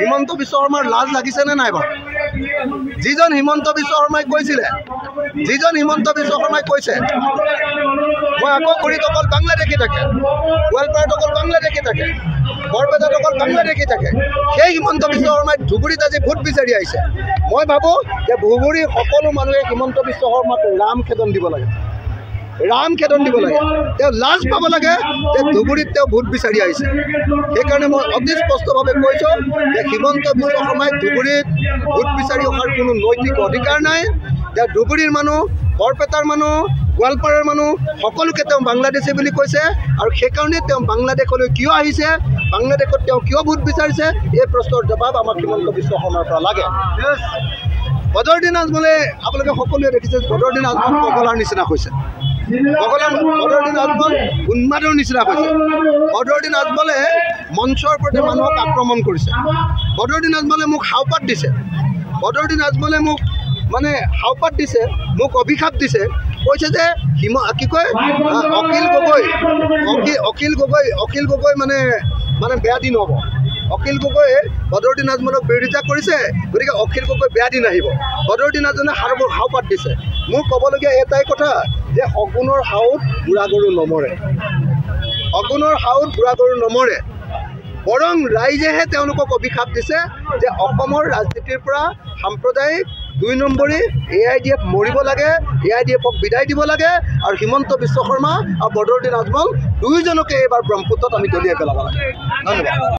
হিমন্ত বিশ্ব শৰ্মাৰ লাজ লাগিছেনে নাই বাৰু? যিজন হিমন্ত বিশ্ব শৰ্মাই কৈছিলে, মই আকৌ গুৰিত অকল বাংলা দেখি থাকে, গোৱালপাৰাত অকল বাংলা দেখি থাকে, বৰপেটাত অকল বাংলা দেখি থাকে, সেই হিমন্ত বিশ্ব শৰ্মাই ধুবুৰীত আজি ভোট বিচাৰি আহিছে। মই ভাবোঁ যে ধুবুৰীৰ সকলো মানুহে হিমন্ত বিশ্ব শৰ্মাক ৰামখেদন দিব লাগে, তেওঁ লাজ পাব লাগে যে ধুবুৰীত তেওঁ ভোট বিচাৰি আহিছে। সেইকাৰণে মই অতি স্পষ্টভাৱে কৈছোঁ যে হিমন্ত বিশ্ব শৰ্মাই ধুবুৰীত ভোট বিচাৰি অহাৰ কোনো নৈতিক অধিকাৰ নাই। তেওঁ ধুবুৰীৰ মানুহ, বৰপেটাৰ মানুহ, গোৱালপাৰাৰ মানুহ সকলোকে তেওঁ বাংলাদেশী বুলি কৈছে, আৰু সেইকাৰণে তেওঁ বাংলাদেশলৈ কিয় আহিছে, বাংলাদেশত তেওঁ কিয় ভোট বিচাৰিছে, এই প্ৰশ্নৰ জবাব আমাক হিমন্ত বিশ্ব শৰ্মাৰ পৰা লাগে। বদৰুদ্দিন আজমলে আপোনালোকে সকলোৱে দেখিছে, বদৰুদ্দিন আজমল পগলাৰ নিচিনা হৈছে, বদৰুদ্দিন আজমল উন্মাদৰ নিচিনা হৈছে। বদৰুদ্দিন আজমলে মঞ্চৰ প্ৰতি মানুহক আক্ৰমণ কৰিছে, বদৰুদ্দিন আজমলে মোক হাওপাত দিছে, বদৰুদ্দিন আজমলে মোক হাওপাত দিছে, মোক অভিশাপ দিছে, কৈছে যে কি কয় অখিল গগৈ মানে বেয়া দিন হ'ব। অখিল গগৈয়ে বদৰুদ্দিন আজমলক বিৰোধিতা কৰিছে, গতিকে অখিল গগৈ বেয়া দিন আহিব। বদৰুদ্দিন আজমলে হাওপাত দিছে। মোৰ ক'বলগীয়া এটাই কথা যে শগুনৰ হাওত বুঢ়া গৰু নমৰে, বৰং ৰাইজেহে তেওঁলোকক অভিশাপ দিছে যে অসমৰ ৰাজনীতিৰ পৰা সাম্প্ৰদায়িক ২ নম্বৰী AIDF মৰিব লাগে, AIDFক বিদায় দিব লাগে, আৰু হিমন্ত বিশ্ব শৰ্মা আৰু বদৰুদ্দিন আজমল দুয়োজনকে এইবাৰ ব্ৰহ্মপুত্ৰত আমি দলিয়াই পেলাব লাগে। ধন্যবাদ।